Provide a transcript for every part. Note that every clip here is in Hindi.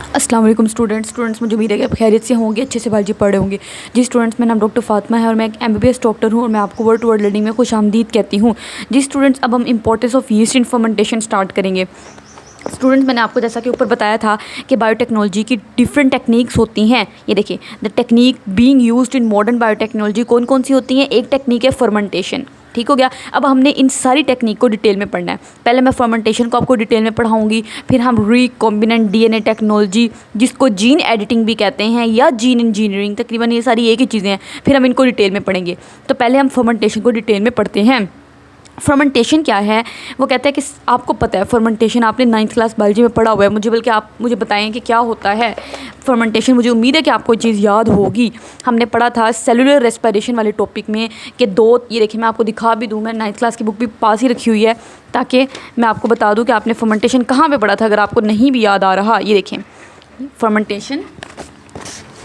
अस्सलाम वालेकुम स्टूडेंट्स मुझे उम्मीद है कि आप खैरियत से होंगे, अच्छे से बायोलॉजी पढ़ रहे होंगे। जी स्टूडेंट्स, मेरा नाम डॉक्टर फातिमा है और मैं एक MBBS डॉक्टर हूँ और मैं आपको वर्ड टू वर्ड लर्निंग में खुशामदीद कहती हूँ। जी स्टूडेंट्स, अब हम importance of yeast in fermentation start करेंगे। स्टूडेंट्स, मैंने आपको जैसा कि ऊपर बताया था कि बायोटेक्नोलॉजी की डिफरेंट टेक्निक्स होती हैं। ये देखिए, the technique being used in modern biotechnology कौन कौन सी होती हैं। एक टेक्निक है फर्मेंटेशन, ठीक हो गया। अब हमने इन सारी टेक्निक को डिटेल में पढ़ना है। पहले मैं फर्मेंटेशन को आपको डिटेल में पढ़ाऊंगी, फिर हम रिकॉम्बिनेंट DNA टेक्नोलॉजी, जिसको जीन एडिटिंग भी कहते हैं या जीन इंजीनियरिंग, तकरीबन ये सारी एक ही चीज़ें हैं, फिर हम इनको डिटेल में पढ़ेंगे। तो पहले हम फर्मेंटेशन को डिटेल में पढ़ते हैं। फर्मेंटेशन क्या है? वो कहता है कि आपको पता है फर्मेंटेशन, आपने 9th क्लास बायोलॉजी में पढ़ा हुआ है। बल्कि आप मुझे बताएं कि क्या होता है फर्मेंटेशन। मुझे उम्मीद है कि आपको चीज़ याद होगी। हमने पढ़ा था सेलुलर रेस्पिरेशन वाले टॉपिक में कि ये देखिए, मैं आपको दिखा भी दूँ, मैं 9th क्लास की बुक भी पास ही रखी हुई है ताकि मैं आपको बता दूँ कि आपने फर्मेंटेशन कहाँ पर पढ़ा था, अगर आपको नहीं भी याद आ रहा। ये देखें फर्मेंटेशन,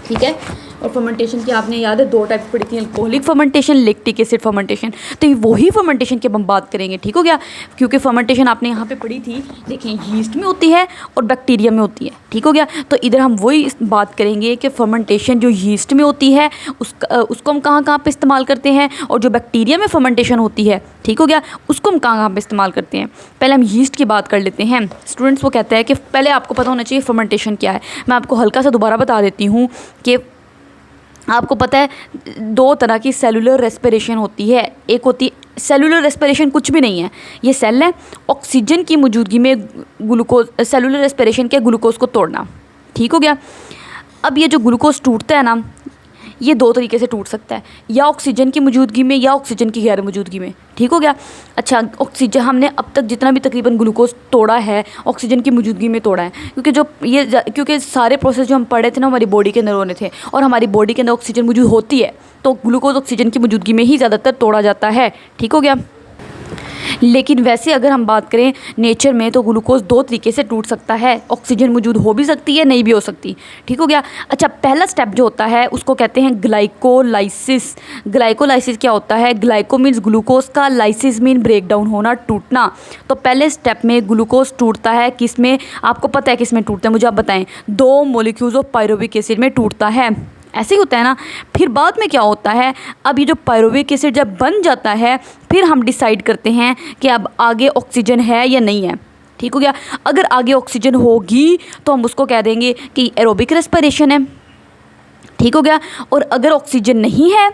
ठीक है। और फर्मेंटेशन की आपने याद है 2 टाइप पढ़ी थी, alcoholic fermentation, lactic acid fermentation. तो वही फर्मेंटेशन की हम बात करेंगे, ठीक हो गया। क्योंकि फर्मेंटेशन आपने यहाँ पे पढ़ी थी, देखें, यीस्ट में होती है और बैक्टीरिया में होती है, ठीक हो गया। तो इधर हम वही बात करेंगे कि फर्मेंटेशन जो यीस्ट में होती है उसको हम कहाँ कहाँ पे इस्तेमाल करते हैं, और जो बैक्टीरिया में फर्मेंटेशन होती है, ठीक हो गया, उसको हम कहाँ कहाँ पे इस्तेमाल करते हैं। पहले हम यीस्ट की बात कर लेते हैं। स्टूडेंट्स, वो कहता है कि पहले आपको पता होना चाहिए फर्मेंटेशन क्या है। मैं आपको हल्का सा दोबारा बता देती हूँ कि आपको पता है 2 तरह की सेलुलर रेस्पिरेशन होती है। एक होती है सेलुलर रेस्पिरेशन, कुछ भी नहीं है, ये सेल है, ऑक्सीजन की मौजूदगी में ग्लूकोज, सेलुलर रेस्पिरेशन के ग्लूकोज को तोड़ना, ठीक हो गया। अब ये जो ग्लूकोज टूटता है ना, ये 2 तरीके से टूट सकता है, या ऑक्सीजन की मौजूदगी में या ऑक्सीजन की गैर मौजूदगी में, ठीक हो गया। अच्छा, ऑक्सीजन हमने अब तक जितना भी तकरीबन ग्लूकोज तोड़ा है ऑक्सीजन की मौजूदगी में तोड़ा है, क्योंकि सारे प्रोसेस जो हम पढ़े थे ना हमारी बॉडी के अंदर होने थे, और हमारी बॉडी के अंदर ऑक्सीजन मौजूद होती है, तो ग्लूकोज ऑक्सीजन की मौजूदगी में ही ज़्यादातर तोड़ा जाता है, ठीक हो गया। लेकिन वैसे अगर हम बात करें नेचर में, तो ग्लूकोज 2 तरीके से टूट सकता है। ऑक्सीजन मौजूद हो भी सकती है, नहीं भी हो सकती, ठीक हो गया। अच्छा, पहला स्टेप जो होता है उसको कहते हैं ग्लाइकोलाइसिस। ग्लाइकोलाइसिस क्या होता है? ग्लाइको मीन्स ग्लूकोज का, लाइसिस मीन ब्रेक डाउन होना, टूटना। तो पहले स्टेप में ग्लूकोज टूटता है किस में? आपको पता है किस में टूटता है, मुझे आप बताएं। 2 मॉलिक्यूल्स ऑफ पायरुविक एसिड में टूटता है, ऐसे ही होता है ना। फिर बाद में क्या होता है, अब ये जो पायरुविक एसिड जब बन जाता है, फिर हम डिसाइड करते हैं कि अब आगे ऑक्सीजन है या नहीं है, ठीक हो गया। अगर आगे ऑक्सीजन होगी तो हम उसको कह देंगे कि एरोबिक रेस्पिरेशन है, ठीक हो गया। और अगर ऑक्सीजन नहीं है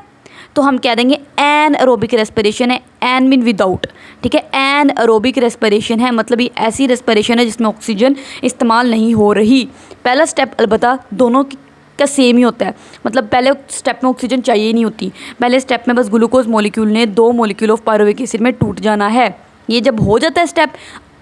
तो हम कह देंगे एन एरोबिक रेस्पिरेशन है। एन मीन विदाउट, ठीक है। एन एरोबिक रेस्पिरेशन है, मतलब ये ऐसी रेस्पिरेशन है जिसमें ऑक्सीजन इस्तेमाल नहीं हो रही। पहला स्टेप अलबत्ता दोनों का सेम ही होता है, मतलब पहले स्टेप में ऑक्सीजन चाहिए ही नहीं होती, पहले स्टेप में बस ग्लूकोज मॉलिक्यूल ने 2 मॉलिक्यूल ऑफ पायरुविक एसिड में टूट जाना है। ये जब हो जाता है स्टेप,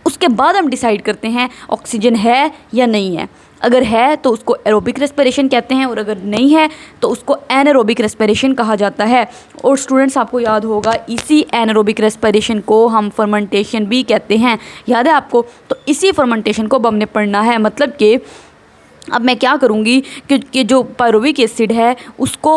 उसके बाद हम डिसाइड करते हैं ऑक्सीजन है या नहीं है। अगर है तो उसको एरोबिक रेस्पिरेशन कहते हैं, और अगर नहीं है तो उसको एनारोबिक रेस्पिरेशन कहा जाता है। और स्टूडेंट्स, आपको याद होगा इसी एनारोबिक रेस्पिरेशन को हम फर्मेंटेशन भी कहते हैं, याद है आपको। तो इसी फर्मेंटेशन को अब हमने पढ़ना है, मतलब कि अब मैं क्या करूँगी कि जो पायरुविक एसिड है उसको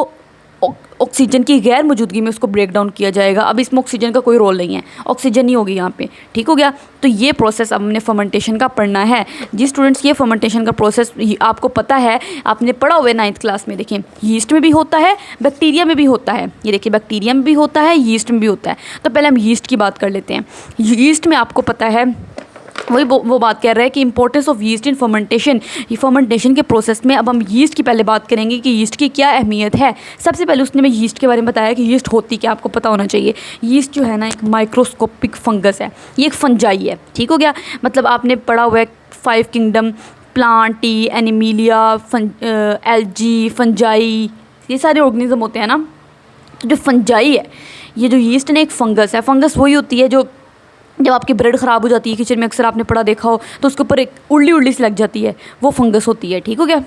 ऑक्सीजन की गैर मौजूदगी में उसको ब्रेक डाउन किया जाएगा। अब इसमें ऑक्सीजन का कोई रोल नहीं है, ऑक्सीजन नहीं होगी यहाँ पे, ठीक हो गया। तो ये प्रोसेस अब हमने फर्मेंटेशन का पढ़ना है। जी स्टूडेंट्स, ये फर्मेंटेशन का प्रोसेस आपको पता है, आपने पढ़ा हुआ है 9th क्लास में। देखिए, यीस्ट में भी होता है, बैक्टीरिया में भी होता है। ये देखिए, बैक्टीरिया में भी होता है, यीस्ट में भी होता है। तो पहले हम यीस्ट की बात कर लेते हैं। यीस्ट में आपको पता है वही वो बात कर रहा है कि importance of yeast in fermentation. ये फर्मेंटेशन के प्रोसेस में अब हम यीस्ट की पहले बात करेंगे कि यीस्ट की क्या अहमियत है। सबसे पहले उसने मैं यीस्ट के बारे में बताया कि यीस्ट होती क्या, आपको पता होना चाहिए। यीस्ट जो है ना एक माइक्रोस्कोपिक फंगस है, ये एक फंजाई है, ठीक हो गया। मतलब आपने पढ़ा हुआ है 5 kingdom, Plantae, Animalia, algae, fungi, ये सारे ऑर्गेनिज्म होते हैं ना। तो जो फंजाई है, ये जो यीस्ट ना एक फंगस है। फंगस वही होती है जो जब आपकी ब्रेड ख़राब हो जाती है, किचन में अक्सर आपने पढ़ा देखा हो, तो उसके ऊपर एक उल्ली सी लग जाती है, वो फंगस होती है, ठीक हो गया।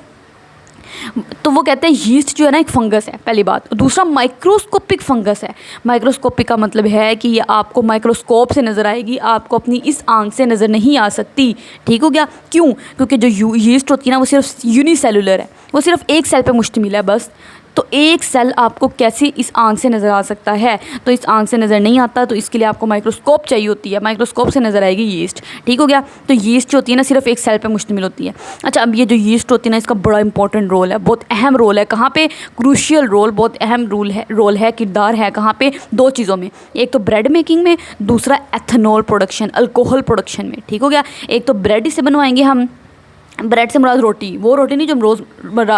तो वो कहते हैं यीस्ट जो है ना एक फंगस है, पहली बात। दूसरा माइक्रोस्कोपिक फंगस है। माइक्रोस्कोपिक का मतलब है कि ये आपको माइक्रोस्कोप से नज़र आएगी, आपको अपनी इस आंख से नज़र नहीं आ सकती, ठीक हो गया। क्यों? क्योंकि जो यीस्ट होती है ना वो सिर्फ यूनिसेलुलर है, वो सिर्फ एक सेल पे मुश्तमिल है बस। तो एक सेल आपको कैसे इस आंख से नज़र आ सकता है? तो इस आंख से नज़र नहीं आता, तो इसके लिए आपको माइक्रोस्कोप चाहिए होती है। माइक्रोस्कोप से नज़र आएगी यीस्ट। ठीक हो गया। तो यीस्ट जो होती है ना सिर्फ एक सेल पे मुश्तमिल होती है। अच्छा, अब ये जो यीस्ट होती है ना इसका बड़ा इंपॉर्टेंट रोल है, बहुत अहम रोल है। कहाँ पे? क्रूशियल रोल, बहुत अहम रोल है, किरदार है। कहाँ पे? दो चीज़ों में, एक तो ब्रेड मेकिंग में, दूसरा एथेनॉल प्रोडक्शन, अल्कोहल प्रोडक्शन में। ठीक हो गया। एक तो ब्रेड से बनवाएंगे हम, ब्रेड से मुराद रोटी, वो रोटी नहीं जो हम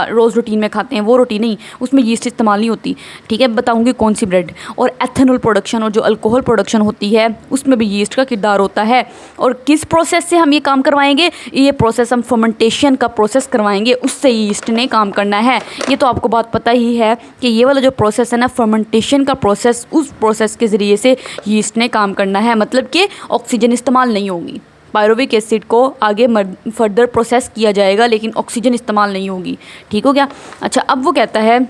रोज़ रूटीन में खाते हैं, वो रोटी नहीं, उसमें यीस्ट इस्तेमाल नहीं होती। ठीक है, बताऊंगी कौन सी ब्रेड। और एथेनॉल प्रोडक्शन और जो अल्कोहल प्रोडक्शन होती है उसमें भी यीस्ट का किरदार होता है। और किस प्रोसेस से हम ये काम करवाएंगे? ये प्रोसेस हम फर्मेंटेशन का प्रोसेस करवाएंगे, उससे यीस्ट ने काम करना है। ये तो आपको बात पता ही है कि ये वाला जो प्रोसेस है ना फर्मेंटेशन का प्रोसेस, उस प्रोसेस के ज़रिए से यीस्ट ने काम करना है। मतलब कि ऑक्सीजन इस्तेमाल नहीं होगी, पायरुविक एसिड को आगे फर्दर प्रोसेस किया जाएगा लेकिन ऑक्सीजन इस्तेमाल नहीं होगी। ठीक हो गया। अच्छा, अब वो कहता है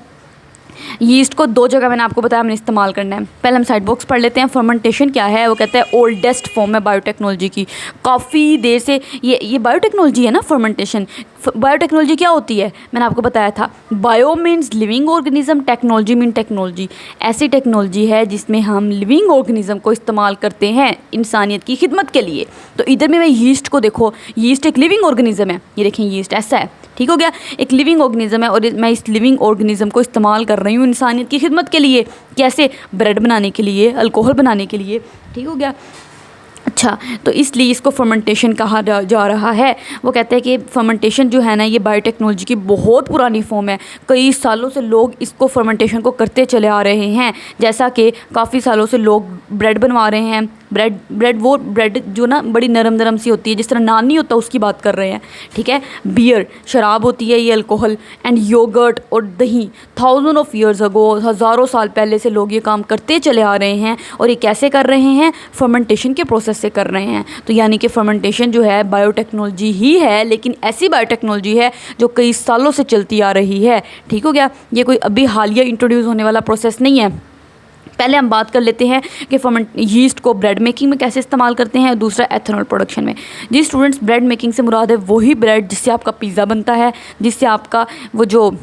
यीस्ट को दो जगह मैंने आपको बताया हमने इस्तेमाल करना है। पहले हम साइड बॉक्स पढ़ लेते हैं। फर्मेंटेशन क्या है? वो कहता है ओल्डेस्ट फॉर्म है बायोटेक्नोलॉजी की। काफ़ी देर से ये बायोटेक्नोलॉजी है ना फर्मेंटेशन। बायोटेक्नोलॉजी क्या होती है? मैंने आपको बताया था, bio means living organism, technology mean technology. ऐसी टेक्नोलॉजी है जिसमें हम लिविंग ऑर्गेनिज्म को इस्तेमाल करते हैं इंसानियत की खिदमत के लिए। तो इधर में मैं यीस्ट को देखो, यीस्ट एक लिविंग ऑर्गेनिज्म है। ये देखें यीस्ट ऐसा है। ठीक हो गया। एक लिविंग ऑर्गेनिज्म है और मैं इस लिविंग ऑर्गेनिज्म को इस्तेमाल कर रही हूँ इंसानियत की खिदमत के लिए। कैसे? ब्रेड बनाने के लिए, अल्कोहल बनाने के लिए। ठीक हो गया। अच्छा, तो इसलिए इसको फर्मेंटेशन कहा जा रहा है। वो कहते हैं कि फर्मेंटेशन जो है ना ये बायोटेक्नोलॉजी की बहुत पुरानी फॉर्म है। कई सालों से लोग इसको फर्मेंटेशन को करते चले आ रहे हैं। जैसा कि काफ़ी सालों से लोग ब्रेड बनवा रहे हैं। वो ब्रेड जो ना बड़ी नरम नरम सी होती है, जिस तरह नान नहीं होता उसकी बात कर रहे हैं। ठीक है। बियर शराब होती है, ये अल्कोहल। एंड योगर्ट और दही, थाउजेंड ऑफ ईयर्स अगो, हज़ारों साल पहले से लोग ये काम करते चले आ रहे हैं। और ये कैसे कर रहे हैं? फर्मेंटेशन के प्रोसेस से कर रहे हैं। तो यानी कि फर्मेंटेशन जो है बायोटेक्नोलॉजी ही है, लेकिन ऐसी बायोटेक्नोलॉजी है जो कई सालों से चलती आ रही है। ठीक हो गया। ये कोई अभी हालिया इंट्रोड्यूस होने वाला प्रोसेस नहीं है। पहले हम बात कर लेते हैं कि यीस्ट को ब्रेड मेकिंग में कैसे इस्तेमाल करते हैं और दूसरा एथेनॉल प्रोडक्शन में। जी स्टूडेंट्स, ब्रेड मेकिंग से मुराद है वही ब्रेड जिससे आपका पिज़्ज़ा बनता है, जिससे आपका वो जो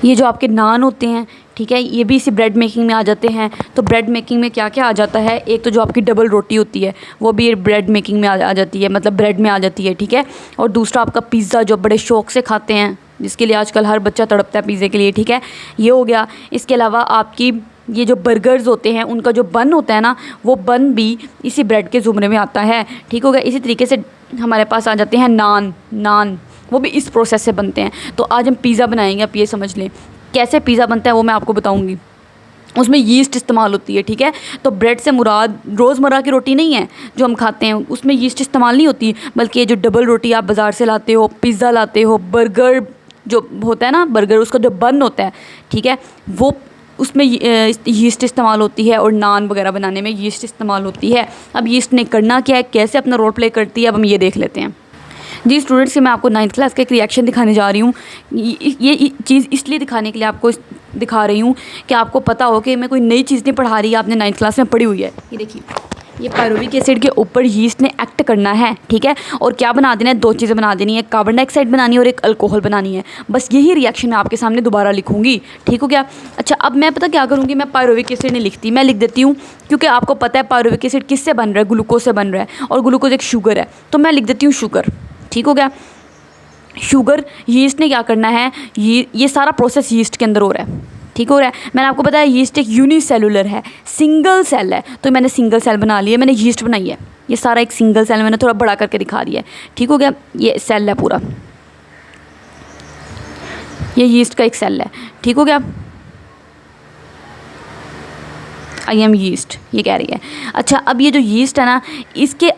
ये जो आपके नान होते हैं, ठीक है, ये भी इसी ब्रेड मेकिंग में आ जाते हैं। तो ब्रेड मेकिंग में क्या क्या आ जाता है? एक तो जो आपकी डबल रोटी होती है वो भी ब्रेड मेकिंग में आ जाती है, मतलब ब्रेड में आ जाती है। ठीक है। और दूसरा आपका पिज़्ज़ा जो बड़े शौक़ से खाते हैं, जिसके लिए आजकल हर बच्चा तड़पता है पिज़्ज़े के लिए। ठीक है, ये हो गया। इसके अलावा आपकी ये जो बर्गर्स होते हैं उनका जो बन होता है ना, वो बन भी इसी ब्रेड के ज़ुमरे में आता है। ठीक हो गया। इसी तरीके से हमारे पास आ जाते हैं नान, वो भी इस प्रोसेस से बनते हैं। तो आज हम पिज़्ज़ा बनाएंगे, आप ये समझ लें कैसे पिज़्ज़ा बनता है वो मैं आपको बताऊंगी। उसमें यीस्ट इस्तेमाल होती है। ठीक है। तो ब्रेड से मुराद रोज़मर्रा की रोटी नहीं है जो हम खाते हैं, उसमें यीस्ट इस्तेमाल नहीं होती, बल्कि ये जो डबल रोटी आप बाज़ार से लाते हो, पिज़्ज़ा लाते हो, बर्गर जो होता है ना, बर्गर उसका जो बन होता है, ठीक है, वो उसमें यीस्ट इस्तेमाल होती है। और नान वगैरह बनाने में यीस्ट इस्तेमाल होती है। अब यीस्ट ने करना क्या है, कैसे अपना रोल प्ले करती है, अब हम ये देख लेते हैं। जी स्टूडेंट्स, मैं आपको 9th क्लास का एक रिएक्शन दिखाने जा रही हूँ। ये चीज़ इसलिए दिखाने के लिए आपको दिखा रही हूँ कि आपको पता हो कि मैं कोई नई चीज़ नहीं पढ़ा रही, आपने 9th क्लास में पढ़ी हुई है। ये देखिए, ये पायरुविक एसिड के ऊपर यीस्ट ने एक्ट करना है। ठीक है। और क्या बना देना है? दो चीज़ें बना देनी है, कार्बन डाइऑक्साइड बनानी है और एक अल्कोहल बनानी है। बस यही रिएक्शन मैं आपके सामने दोबारा लिखूंगी। ठीक हो गया। अच्छा, अब मैं पता क्या करूँगी, मैं पायरुविक एसिड नहीं लिखती, मैं लिख देती हूँ, क्योंकि आपको पता है पायरुविक एसिड किससे बन रहा है? ग्लूकोज से बन रहा है, और ग्लूकोज एक शुगर है, तो मैं लिख देती हूँ शुगर। ठीक हो गया। शुगर, यीस्ट ने क्या करना है, ये सारा प्रोसेस यीस्ट के अंदर हो रहा है। ठीक हो रहा है। मैंने आपको बताया यीस्ट एक यूनिसेलुलर है, सिंगल सेल है, तो मैंने सिंगल सेल बना लिया, मैंने यीस्ट बनाई है। ये सारा एक सिंगल सेल, मैंने थोड़ा बड़ा करके दिखा दिया है। ठीक हो गया। ये सेल है पूरा, ये यीस्ट का एक सेल है। ठीक हो गया। आई एम यीस्ट, ये कह रही है। अच्छा, अब ये जो यीस्ट है ना,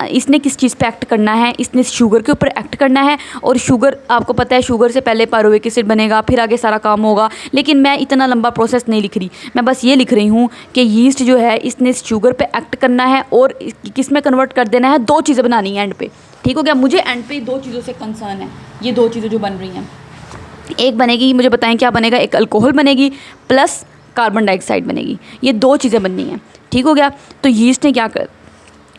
इसने किस चीज़ पे एक्ट करना है? इसने शुगर के ऊपर एक्ट करना है। और शुगर, आपको पता है शुगर से पहले पायरुविक एसिड बनेगा, फिर आगे सारा काम होगा। लेकिन मैं इतना लंबा प्रोसेस नहीं लिख रही, मैं बस ये लिख रही हूँ कि यीस्ट जो है इसने शुगर पे एक्ट करना है और किस में कन्वर्ट कर देना है, दो चीज़ें बनानी है एंड पे। ठीक हो गया। मुझे एंड पे दो चीज़ों से कंसर्न है, ये दो चीज़ें जो बन रही हैं, एक बनेगी, मुझे बताएं क्या बनेगा, एक अल्कोहल बनेगी प्लस कार्बन डाइऑक्साइड बनेगी, ये दो चीज़ें बननी हैं। ठीक हो गया। तो यीस्ट ने क्या कर,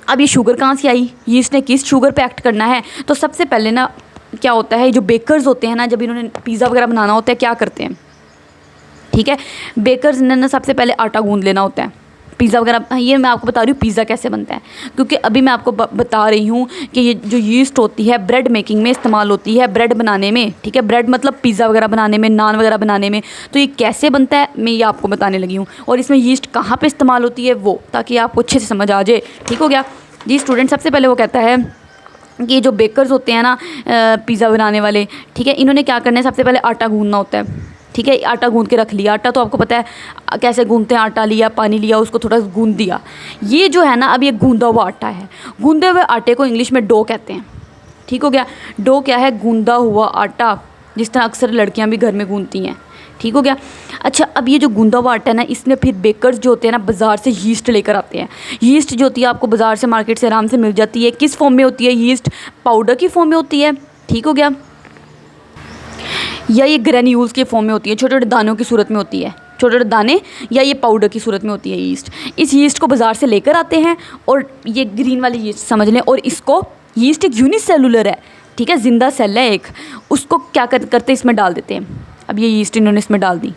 अब ये शुगर कहाँ से आई, यीस्ट ने किस शुगर पे एक्ट करना है? तो सबसे पहले ना क्या होता है, जो बेकर्स होते हैं ना, जब इन्होंने पिज़्ज़ा वगैरह बनाना होता है क्या करते हैं, ठीक है। बेकर्स ने ना सबसे पहले आटा गूंद लेना होता है पिज़्ज़ा वगैरह। ये मैं आपको बता रही हूँ पिज़्ज़ा कैसे बनता है, क्योंकि अभी मैं आपको बता रही हूँ कि ये जो यीस्ट होती है ब्रेड मेकिंग में इस्तेमाल होती है, ब्रेड बनाने में, ठीक है। ब्रेड मतलब पिज़्ज़ा वगैरह बनाने में, नान वगैरह बनाने में। तो ये कैसे बनता है मैं ये आपको बताने लगी हूँ, और इसमें यीस्ट कहाँ पर इस्तेमाल होती है वो, ताकि आपको अच्छे से समझ आ जाए। ठीक हो गया जी स्टूडेंट। सबसे पहले वो कहता है कि जो बेकर्स होते हैं ना पिज़्ज़ा बनाने वाले, ठीक है, इन्होंने क्या करना है, सबसे पहले आटा गूंदना होता है। ठीक है, आटा गूंद के रख लिया। आटा तो आपको पता है कैसे गूंदते हैं, आटा लिया, पानी लिया, उसको थोड़ा गूंद दिया। ये जो है ना अब ये गूंदा हुआ आटा है। गूंदे हुए आटे को इंग्लिश में डो कहते हैं। ठीक हो गया। डो क्या है, गूंदा हुआ आटा, जिस तरह अक्सर लड़कियां भी घर में गूंदती हैं। ठीक हो गया। अच्छा, अब ये जो गूंदा हुआ आटा है ना, इसमें फिर बेकर्स जो होते हैं ना बाज़ार से यीस्ट लेकर आते हैं। यीस्ट जो होती है आपको बाज़ार से, मार्केट से आराम से मिल जाती है। किस फॉर्म में होती है यीस्ट, पाउडर की फॉर्म में होती है। ठीक हो गया, या ये ग्रेन्यूल्स के फॉर्म में होती है, छोटे छोटे दानों की सूरत में होती है, छोटे छोटे दाने, या ये पाउडर की सूरत में होती है यीस्ट। इस यीस्ट को बाज़ार से लेकर आते हैं, और ये ग्रीन वाली यीस्ट समझ लें। और इसको, यीस्ट एक यूनिसेलुलर है, ठीक है, जिंदा सेल है एक। उसको क्या करते इसमें डाल देते हैं। अब ये यीस्ट इन्होंने इसमें डाल दी।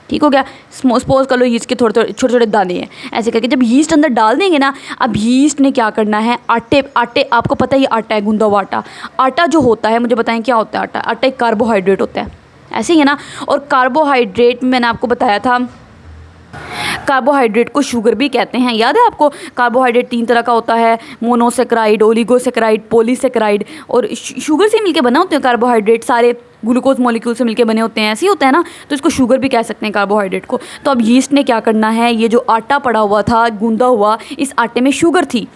ठीक हो गया। सपोज कर लो यीस्ट के थोड़े थोड़े छोटे छोटे दाने हैं, ऐसे करके जब यीस्ट अंदर डाल देंगे ना, अब यीस्ट ने क्या करना है, आटे आपको पता है ये आटा है, गूंदा हुआ आटा। आटा जो होता है, मुझे बताएं क्या होता है आटा। आटा एक कार्बोहाइड्रेट होता है, ऐसे ही है ना। और कार्बोहाइड्रेट मैंने आपको बताया था, कार्बोहाइड्रेट को शुगर भी कहते हैं, याद है आपको। कार्बोहाइड्रेट 3 तरह का होता है, मोनोसेक्राइड, ओलिगोसेक्राइड, पॉलीसेक्राइड। और शुगर से मिलके बना होते हैं कार्बोहाइड्रेट, सारे ग्लूकोज मॉलिक्यूल से मिलके बने होते हैं, ऐसे ही होता है ना। तो इसको शुगर भी कह सकते हैं कार्बोहाइड्रेट को। तो अब यीस्ट ने क्या करना है, ये जो आटा पड़ा हुआ था गूंदा हुआ, इस आटे में शुगर थी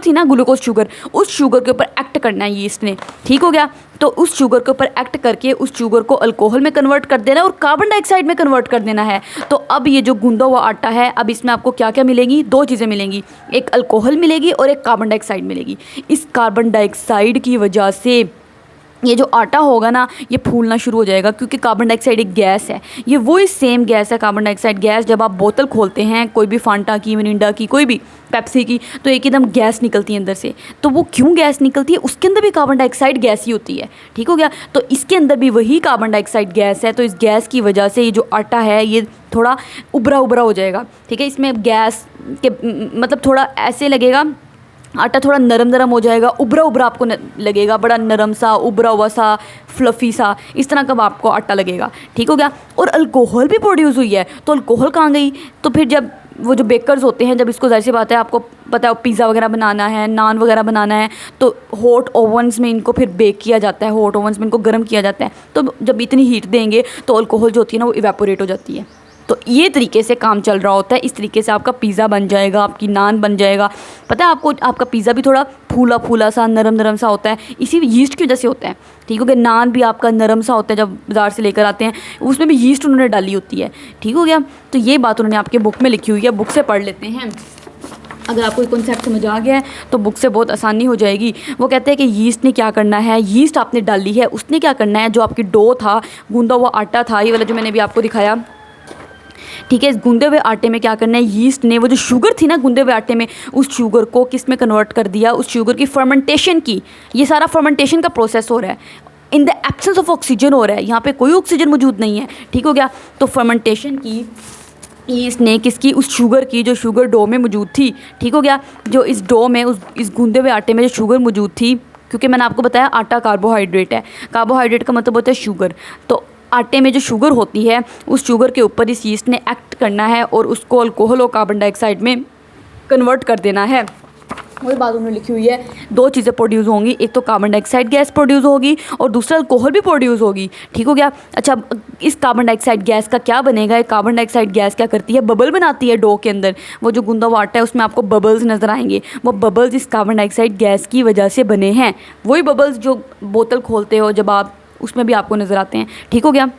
ना, ग्लूकोज शुगर, उस शुगर के ऊपर एक्ट करना है यीस्ट ने। ठीक हो गया। तो उस शुगर के ऊपर एक्ट करके उस शुगर को अल्कोहल में कन्वर्ट कर देना है और कार्बन डाइऑक्साइड में कन्वर्ट कर देना है। तो अब ये जो गूंदा हुआ आटा है, अब इसमें आपको क्या क्या मिलेगी, 2 चीज़ें मिलेंगी, एक अल्कोहल मिलेगी और एक कार्बन डाइऑक्साइड मिलेगी। इस कार्बन डाइऑक्साइड की वजह से ये जो आटा होगा ना, ये फूलना शुरू हो जाएगा, क्योंकि कार्बन डाइऑक्साइड एक गैस है। ये वही सेम गैस है, कार्बन डाइऑक्साइड गैस। जब आप बोतल खोलते हैं कोई भी, फांटा की, मिरिंडा की, कोई भी, पेप्सी की, तो एक एकदम गैस निकलती है अंदर से। तो वो क्यों गैस निकलती है, उसके अंदर भी कार्बन डाइऑक्साइड गैस ही होती है। ठीक हो गया। तो इसके अंदर भी वही कार्बन डाइऑक्साइड गैस है। तो इस गैस की वजह से ये जो आटा है ये थोड़ा उभरा हो जाएगा। ठीक है, इसमें गैस के मतलब थोड़ा ऐसे लगेगा, आटा थोड़ा नरम हो जाएगा, उभरा आपको लगेगा, बड़ा नरम सा, उभरा हुआ सा, फ्लफ़ी सा, इस तरह का आपको आटा लगेगा। ठीक हो गया। और अल्कोहल भी प्रोड्यूस हुई है, तो अल्कोहल कहाँ गई, तो फिर जब वो जो बेकर्स होते हैं, जब इसको ज़ाहिर सी बात है, आपको पता है पिज़्ज़ा वगैरह बनाना है, नान वगैरह बनाना है, तो हॉट ओवन्स में इनको फिर बेक किया जाता है, हॉट ओवन्स में इनको गर्म किया जाता है। तो जब इतनी हीट देंगे तो अल्कोहल जो होती है ना, वो इवेपोरेट हो जाती है। तो ये तरीके से काम चल रहा होता है। इस तरीके से आपका पिज़्ज़ा बन जाएगा, आपकी नान बन जाएगा। पता है आपको, आपका पिज़्ज़ा भी थोड़ा फूला सा, नरम सा होता है, इसी यीस्ट की वजह से होता है। ठीक हो गया। नान भी आपका नरम सा होता है, जब बाज़ार से लेकर आते हैं, उसमें भी यीस्ट उन्होंने डाली होती है। ठीक हो गया। तो ये बात उन्होंने आपके बुक में लिखी हुई है, बुक से पढ़ लेते हैं। अगर आपको कॉन्सेप्ट समझ आ गया है तो बुक से बहुत आसानी हो जाएगी। वो कहते हैं कि यीस्ट ने क्या करना है, यीस्ट आपने डाली है, उसने क्या करना है, जो आपकी डो था, गूंदा हुआ आटा था, ये वाला जो मैंने भी आपको दिखाया, ठीक है, इस गूंदे हुए आटे में क्या करना है, यीस्ट ने वो जो शुगर थी ना गूंदे हुए आटे में, उस शुगर को किस में कन्वर्ट कर दिया, उस शुगर की फर्मेंटेशन की। ये सारा फर्मेंटेशन का प्रोसेस हो रहा है, in the absence of oxygen हो रहा है, यहाँ पे कोई ऑक्सीजन मौजूद नहीं है। ठीक हो गया। तो फर्मेंटेशन की यीस्ट ने किसकी, उस शुगर की, जो शुगर डो में मौजूद थी। ठीक हो गया। जो इस डो में, इस गूंदे हुए आटे में जो शुगर मौजूद थी, क्योंकि मैंने आपको बताया आटा कार्बोहाइड्रेट है, कार्बोहाइड्रेट का मतलब होता है शुगर। तो आटे में जो शुगर होती है, उस शुगर के ऊपर इस यीस्ट ने एक्ट करना है और उसको अल्कोहल और कार्बन डाइऑक्साइड में कन्वर्ट कर देना है। वही बात उन्होंने लिखी हुई है, 2 चीज़ें प्रोड्यूस होंगी, एक तो कार्बन डाइऑक्साइड गैस प्रोड्यूस होगी और दूसरा अल्कोहल भी प्रोड्यूस होगी। ठीक हो गया। अच्छा, इस कार्बन डाइऑक्साइड गैस का क्या बनेगा, कार्बन डाइऑक्साइड गैस क्या करती है, बबल बनाती है डो के अंदर। वो जो गूंदा हुआ आटा है उसमें आपको बबल्स नज़र आएंगे, वो बबल्स इस कार्बन डाइऑक्साइड गैस की वजह से बने हैं। वही बबल्स जो बोतल खोलते हो जब आप, उसमें भी आपको नज़र आते हैं। ठीक हो गया।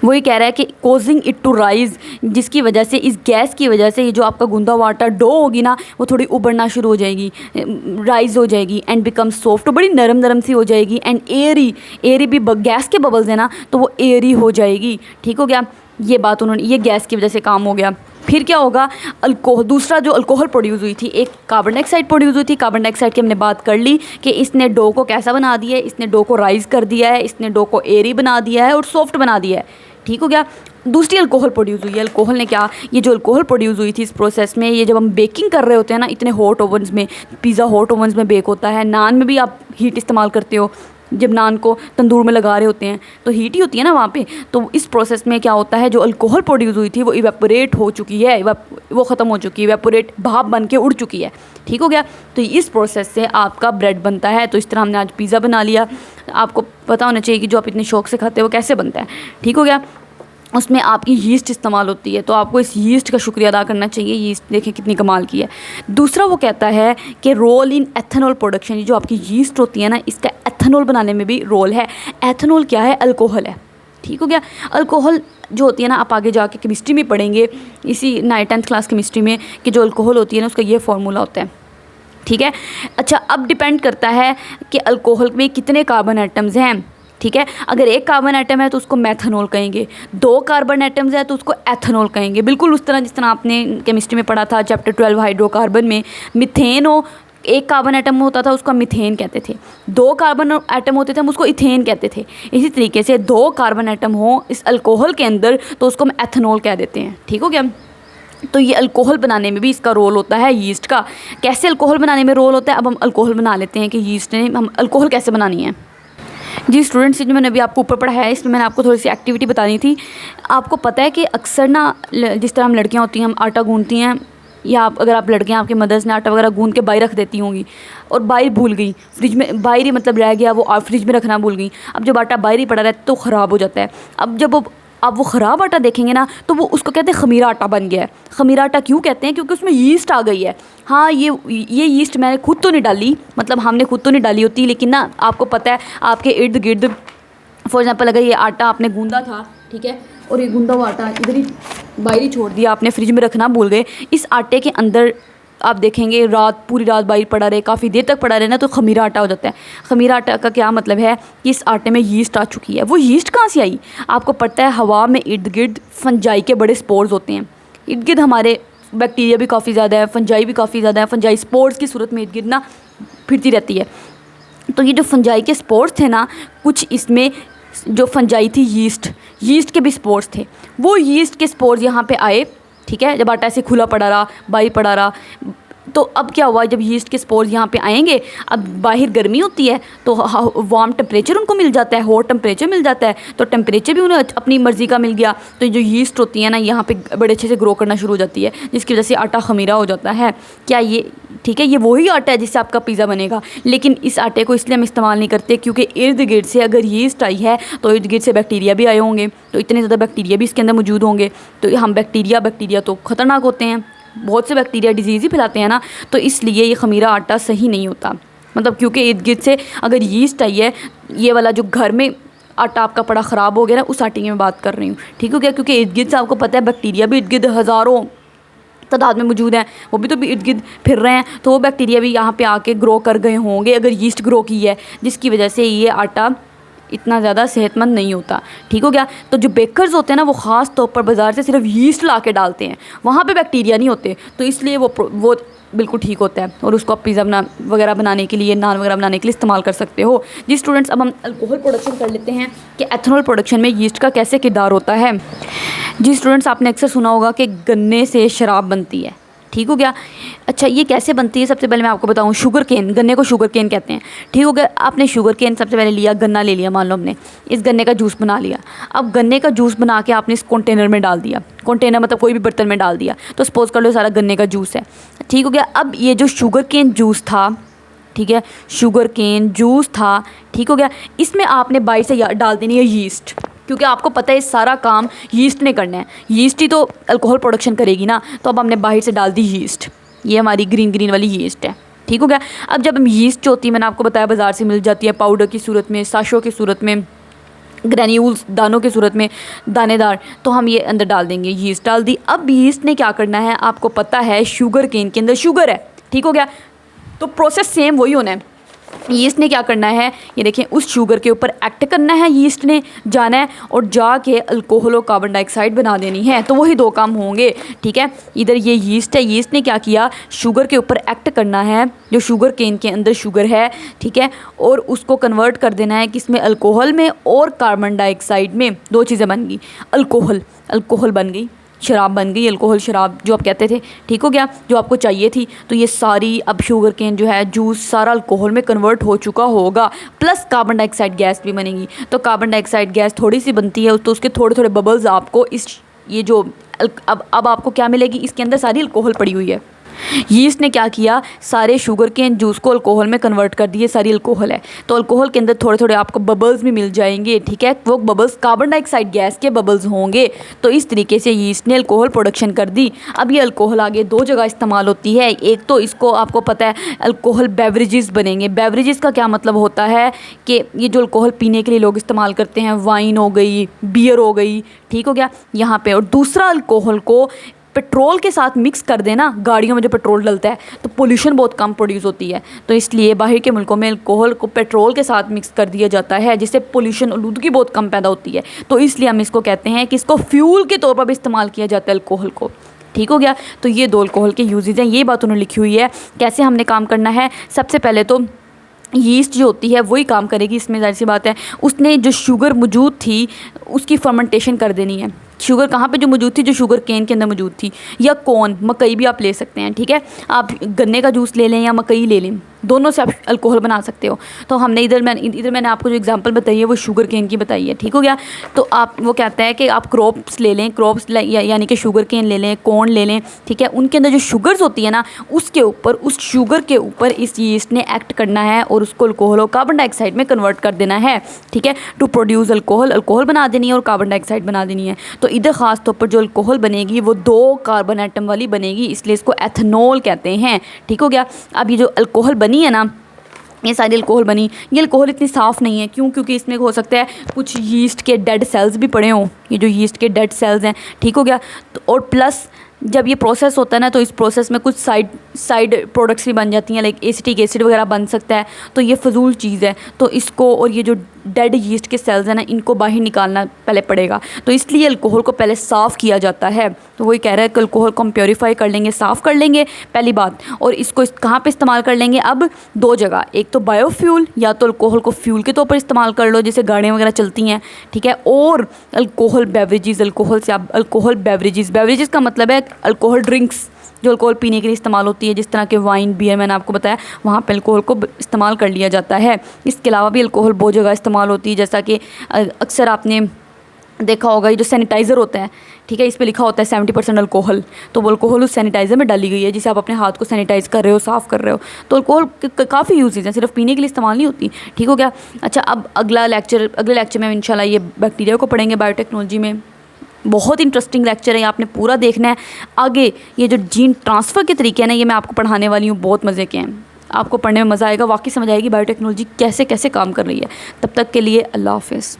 वही कह रहा है कि कोजिंग इट टू राइज, जिसकी वजह से, इस गैस की वजह से, ये जो आपका गूंदा हुआ आटा डो होगी ना, वो थोड़ी उभरना शुरू हो जाएगी, राइज हो जाएगी एंड बिकम सॉफ्ट, बड़ी नरम सी हो जाएगी। एंड एयरी भी, गैस के बबल्स है ना, तो वो एयरी हो जाएगी। ठीक हो गया। ये बात उन्होंने, ये गैस की वजह से काम हो गया। फिर क्या होगा, अल्कोहल, दूसरा जो अल्कोहल प्रोड्यूस हुई थी, एक कार्बन डाइऑक्साइड प्रोड्यूस हुई थी। कार्बन डाइऑक्साइड की हमने बात कर ली कि इसने डो को कैसा बना दिया है, इसने डो को राइज़ कर दिया है, इसने डो को एयरी बना दिया है और सॉफ्ट बना दिया है, ठीक हो गया। दूसरी अल्कोहल प्रोड्यूस हुई है। अल्कोहल ने क्या, ये जो अल्कोहल प्रोड्यूस हुई थी इस प्रोसेस में, ये जब हम बेकिंग कर रहे होते हैं ना, इतने हॉट ओवन्स में, पिज़्ज़ा हॉट ओवन्स में बेक होता है, नान में भी आप हीट इस्तेमाल करते हो, जब नान को तंदूर में लगा रहे होते हैं तो हीट ही होती है ना वहाँ पे। तो इस प्रोसेस में क्या होता है, जो अल्कोहल प्रोड्यूस हुई थी वो इवेपोरेट हो चुकी है, वो ख़त्म हो चुकी है, इवेपोरेट भाप बन के उड़ चुकी है, ठीक हो गया। तो इस प्रोसेस से आपका ब्रेड बनता है। तो इस तरह हमने आज पिज़्ज़ा बना लिया। आपको पता होना चाहिए कि जो आप इतने शौक से खाते हो वो कैसे बनता है, ठीक हो गया। उसमें आपकी यीस्ट इस्तेमाल होती है, तो आपको इस यीस्ट का शुक्रिया अदा करना चाहिए। यीस्ट देखें कितनी कमाल की है। दूसरा वो कहता है कि रोल इन एथेनॉल प्रोडक्शन, जो आपकी यीस्ट होती है ना, इसका एथेनॉल बनाने में भी रोल है। एथेनॉल क्या है, अल्कोहल है, ठीक हो गया। अल्कोहल जो होती है ना, आप आगे जाके केमिस्ट्री में पढ़ेंगे, इसी 9th क्लास केमिस्ट्री में, कि जो अल्कोहल होती है ना उसका ये फार्मूला होता है, ठीक है। अच्छा, अब डिपेंड करता है कि अल्कोहल में कितने कार्बन एटम्स हैं, ठीक है। अगर एक कार्बन एटम है तो उसको मेथनॉल कहेंगे, 2 कार्बन एटम्स है तो उसको एथेनॉल कहेंगे। बिल्कुल उस तरह जिस तरह आपने केमिस्ट्री में पढ़ा था चैप्टर 12 हाइड्रोकार्बन में, मिथेन हो, एक कार्बन एटम होता था उसको मिथेन कहते थे, 2 कार्बन एटम होते थे हम उसको इथेन कहते थे। इसी तरीके से 2 कार्बन एटम हो इस अल्कोहल के अंदर तो उसको हम एथेनॉल कह देते हैं, ठीक हो गया। तो ये अल्कोहल बनाने में भी इसका रोल होता है यीस्ट का। कैसे अल्कोहल बनाने में रोल होता है, अब हम अल्कोहल बना लेते हैं कि यीस्ट ने हम अल्कोहल कैसे बनानी है। जी स्टूडेंट्स, जो मैंने अभी आपको ऊपर पढ़ा है इसमें मैंने आपको थोड़ी सी एक्टिविटी बतानी थी। आपको पता है कि अक्सर ना, जिस तरह हम लड़कियां होती हैं, हम आटा गूंथती हैं, या अगर आप लड़के हैं, आपके मदर्स ने आटा वगैरह गूंद के बाहर रख देती होंगी और बाहर भूल गई, फ्रिज में बाहर ही मतलब रह गया, वो फ्रिज में रखना भूल गई। अब जब आटा बाहर ही पड़ा रहता है तो ख़राब हो जाता है। अब जब आप वो ख़राब आटा देखेंगे ना तो वो उसको कहते हैं ख़मीरा आटा बन गया है। ख़मीरा आटा क्यों कहते हैं, क्योंकि उसमें यीस्ट आ गई है। हाँ, ये यीस्ट मैंने खुद तो नहीं डाली, मतलब हमने खुद तो नहीं डाली होती, लेकिन ना आपको पता है आपके इर्द गिर्द, फॉर एग्जांपल अगर ये आटा आपने गूंदा था, ठीक है, और ये गूंदा हुआ आटा इधर ही बाहर ही छोड़ दिया, आपने फ्रिज में रखना भूल गए, इस आटे के अंदर आप देखेंगे पूरी रात बाहर पड़ा रहे, काफ़ी देर तक पड़ा रहे ना, तो ख़मीरा आटा हो जाता है। ख़मीरा आटा का क्या मतलब है कि इस आटे में यीस्ट आ चुकी है। वो यीस्ट कहाँ से आई, आपको पता है हवा में इर्द गिर्द फंजाई के बड़े स्पोर्स होते हैं। इर्द गिर्द हमारे बैक्टीरिया भी काफ़ी ज़्यादा है, फंजाई भी काफ़ी ज़्यादा है, फंजाई स्पोर्स की सूरत में इर्द गिर्द ना फिरती रहती है। तो ये जो फंजाई के स्पोर्स थे ना, कुछ इसमें जो फंजाई थी यीस्ट के भी स्पोर्स थे, वो यीस्ट के स्पोर्स यहाँ पे आए, ठीक है। जब आटा ऐसे खुला पड़ा रहा, बाहर पड़ा रहा, तो अब क्या हुआ, जब यीस्ट के स्पोर्स यहाँ पे आएंगे, अब बाहर गर्मी होती है तो वार्म टेम्परेचर उनको मिल जाता है, हॉट टेम्परेचर मिल जाता है, तो टेम्परेचर भी उन्हें अपनी मर्ज़ी का मिल गया। तो जो यीस्ट होती है ना, यहाँ पे बड़े अच्छे से ग्रो करना शुरू हो जाती है, जिसकी वजह से आटा ख़मीरा हो जाता है। क्या ये ठीक है, ये वही आटा है जिससे आपका पिज़्ज़ा बनेगा, लेकिन इस आटे को इसलिए हम इस्तेमाल नहीं करते क्योंकि इर्द गिर्द से अगर यीस्ट आई है तो इर्द गिर्द से बैक्टीरिया भी आए होंगे, तो इतने ज़्यादा बैक्टीरिया भी इसके अंदर मौजूद होंगे, तो हम बैक्टीरिया तो ख़तरनाक होते हैं, बहुत से बैक्टीरिया डिजीज़ ही फैलाते हैं ना, तो इसलिए ये ख़मीरा आटा सही नहीं होता। मतलब क्योंकि इर्द गिर्द से अगर यीस्ट आई है, ये वाला जो घर में आटा आपका पड़ा ख़राब हो गया ना, उस आटे की मैं बात कर रही हूँ, ठीक हो गया। क्योंकि इर्द गिर्द से आपको पता है बैक्टीरिया भी इर्द गिर्द हज़ारों तादाद में मौजूद हैं, वो भी तो इर्द गिर्द फिर रहे हैं, तो वो बैक्टीरिया भी यहाँ पे आके ग्रो कर गए होंगे अगर यीस्ट ग्रो की है, जिसकी वजह से ये आटा इतना ज़्यादा सेहतमंद नहीं होता, ठीक हो गया। तो जो बेकर्स होते हैं ना, वो ख़ास तौर पर बाज़ार से सिर्फ यीस्ट ला के डालते हैं, वहाँ पे बैक्टीरिया नहीं होते, तो इसलिए वो बिल्कुल ठीक होता है और उसको आप पिज़्ज़ा वगैरह बनाने के लिए, नान वगैरह बनाने के लिए इस्तेमाल कर सकते हो। जी स्टूडेंट्स, अब हम अल्कोहल प्रोडक्शन कर लेते हैं कि एथेनॉल प्रोडक्शन में यीस्ट का कैसे किरदार होता है। जी स्टूडेंट्स, आपने अक्सर सुना होगा कि गन्ने से शराब बनती है, ठीक हो गया। अच्छा, ये कैसे बनती है, सबसे पहले मैं आपको बताऊं, शुगर केन, गन्ने को शुगर केन कहते हैं, ठीक हो गया। आपने शुगर केन सबसे पहले लिया, गन्ना ले लिया, मान लो हमने इस गन्ने का जूस बना लिया। अब गन्ने का जूस बना के आपने इस कंटेनर में डाल दिया, कंटेनर मतलब कोई भी बर्तन में डाल दिया, तो सपोज़ कर लो सारा गन्ने का जूस है, ठीक हो गया। अब ये जो शुगर केन जूस था, ठीक है, शुगर केन जूस था, ठीक हो गया, इसमें आपने बाहर से डाल देनी है यीस्ट, क्योंकि आपको पता है सारा काम यीस्ट ने करना है, यीस्ट ही तो अल्कोहल प्रोडक्शन करेगी ना। तो अब हमने बाहर से डाल दी यीस्ट, ये हमारी ग्रीन वाली यीस्ट है, ठीक हो गया। अब जब हम यीस्ट जो होती है, मैंने आपको बताया बाज़ार से मिल जाती है पाउडर की सूरत में, साशों की सूरत में, ग्रैन्यूल्स दानों की सूरत में, दानेदार, तो हम ये अंदर डाल देंगे, यीस्ट डाल दी। अब यीस्ट ने क्या करना है, आपको पता है शुगर केन के अंदर शुगर है, ठीक हो गया, तो प्रोसेस सेम वही होना है। यीस्ट ने क्या करना है, ये देखें उस शुगर के ऊपर एक्ट करना है, यीस्ट ने जाना है और जाके अल्कोहल और कार्बन डाइऑक्साइड बना देनी है। तो वही दो काम होंगे, ठीक है। इधर ये यीस्ट है, यीस्ट ने क्या किया, शुगर के ऊपर एक्ट करना है, जो शुगर केन के अंदर शुगर है, ठीक है, और उसको कन्वर्ट कर देना है किसमें, अल्कोहल में और कार्बन डाइऑक्साइड में। दो चीज़ें बन गई, अल्कोहल बन गई, शराब बन गई, अल्कोहल शराब जो आप कहते थे, ठीक हो गया, जो आपको चाहिए थी। तो ये सारी अब शुगर केन जो है जूस सारा अल्कोहल में कन्वर्ट हो चुका होगा, प्लस कार्बन डाइऑक्साइड गैस भी बनेगी। तो कार्बन डाइऑक्साइड गैस थोड़ी सी बनती है, तो उसके थोड़े थोड़े बबल्स आपको इस ये जो अब आपको क्या मिलेगी, इसके अंदर सारी अल्कोहल पड़ी हुई है। यीस्ट ने क्या किया, सारे शुगर केन जूस को अल्कोहल में कन्वर्ट कर दिए, सारी अल्कोहल है। तो अल्कोहल के अंदर थोड़े थोड़े आपको बबल्स भी मिल जाएंगे, ठीक है, वो बबल्स कार्बन डाइऑक्साइड गैस के बबल्स होंगे। तो इस तरीके से यीस्ट ने अल्कोहल प्रोडक्शन कर दी। अब ये अल्कोहल आगे दो जगह इस्तेमाल होती है। एक तो इसको आपको पता है अल्कोहल बेवरेजेस बनेंगे। बेवरेजेस का क्या मतलब होता है कि ये जो अल्कोहल पीने के लिए लोग इस्तेमाल करते हैं, वाइन हो गई, बियर हो गई, ठीक हो गया यहाँ पे। और दूसरा अल्कोहल को पेट्रोल के साथ मिक्स कर देना, गाड़ियों में जो पेट्रोल डलता है तो पोल्यूशन बहुत कम प्रोड्यूस होती है। तो इसलिए बाहर के मुल्कों में अल्कोहल को पेट्रोल के साथ मिक्स कर दिया जाता है, जिससे पोल्यूशन आलूदगी बहुत कम पैदा होती है। तो इसलिए हम इसको कहते हैं कि इसको फ्यूल के तौर पर भी इस्तेमाल किया जाता है अल्कोहल को, ठीक हो गया। तो ये दो अल्कोहल के यूजेज हैं, ये बात उन्होंने लिखी हुई है। कैसे हमने काम करना है, सबसे पहले तो यीस्ट जो होती है वही काम करेगी इसमें, जाहिर सी बात है। उसने जो शुगर मौजूद थी उसकी फर्मेंटेशन कर देनी है। शुगर कहाँ पे जो मौजूद थी, जो शुगर केन के अंदर मौजूद थी, या कॉर्न, मकई भी आप ले सकते हैं, ठीक है। आप गन्ने का जूस ले लें या मकई ले लें, दोनों से आप अल्कोहल बना सकते हो। तो हमने इधर मैंने आपको जो एग्जांपल बताई है वो शुगर केन की बताई है, ठीक हो गया। तो आप वो कहता है कि आप क्रॉप्स ले लें, यानी कि शुगर केन ले लें, कॉर्न ले लें, ठीक है। उनके अंदर जो शुगर्स होती है ना, उसके ऊपर, उस शुगर के ऊपर इस यीस्ट ने एक्ट करना है और उसको अल्कोहल और कार्बन डाइऑक्साइड में कन्वर्ट कर देना है, ठीक है। टू प्रोड्यूस अल्कोहल बना देनी है और कार्बन डाइऑक्साइड बना देनी है। तो इधर ख़ास तौर पर जो अल्कोहल बनेगी वो 2 कार्बन एटम वाली बनेगी, इसलिए इसको एथनॉल कहते हैं, ठीक हो गया। अब ये जो अल्कोहल बनी है ना, ये सारी अल्कोहल बनी, ये अल्कोहल इतनी साफ़ नहीं है, क्यों, क्योंकि इसमें हो सकता है कुछ यीस्ट के डेड सेल्स भी पड़े हों, ये जो यीस्ट के डेड सेल्स हैं, ठीक हो गया। तो और प्लस जब ये प्रोसेस होता है ना, तो इस प्रोसेस में कुछ साइड प्रोडक्ट्स भी बन जाती हैं, लाइक एसिटिक एसिड वगैरह बन सकता है। तो ये फजूल चीज़ है, तो इसको और ये जो डेड यीस्ट के सेल्स हैं ना, इनको बाहर निकालना पहले पड़ेगा। तो इसलिए अल्कोहल को पहले साफ़ किया जाता है। तो वही कह रहा है कि अल्कोहल को हम प्योरीफाई कर लेंगे, साफ़ कर लेंगे, पहली बात। और इसको कहाँ पे इस्तेमाल कर लेंगे, अब 2 जगह, एक तो बायोफ्यूल, या तो अल्कोहल को फ्यूल के तौर पर इस्तेमाल कर लो, जैसे गाड़ियाँ वगैरह चलती हैं, ठीक है। और अल्कोहल बेवरेजेस, अल्कोहल से आप अल्कोहल बेवरेजेस का मतलब है अल्कोहल ड्रिंक्स, जो अल्कोहल पीने के लिए इस्तेमाल होती है, जिस तरह के वाइन, बियर मैंने आपको बताया, वहाँ पे अल्कोहल को इस्तेमाल कर लिया जाता है। इसके अलावा भी अल्कोहल बहुत जगह इस्तेमाल होती है, जैसा कि अक्सर आपने देखा होगा ये जो सैनिटाइज़र होता है, ठीक है, इस पे लिखा होता है 70% अल्कोहल। तो वो अल्कोहल उस सैनिटाइज़र में डाली गई है, जिसे आप अपने हाथ को सैनिटाइज़ कर रहे हो, साफ़ कर रहे हो। तो अल्कोहल काफ़ी यूजेज हैं, सिर्फ पीने के लिए इस्तेमाल नहीं होती, ठीक हो गया। अच्छा, अब अगले लेक्चर में इंशाल्लाह ये बैक्टीरिया को पढ़ेंगे बायोटेक्नोलॉजी में। बहुत इंटरेस्टिंग लेक्चर है, आपने पूरा देखना है। आगे ये जो जीन ट्रांसफ़र के तरीके हैं ना, ये मैं आपको पढ़ाने वाली हूँ, बहुत मज़े के हैं, आपको पढ़ने में मज़ा आएगा, वाकई समझ आएगी बायोटेक्नोलॉजी कैसे कैसे काम कर रही है। तब तक के लिए अल्लाह हाफ़िज़।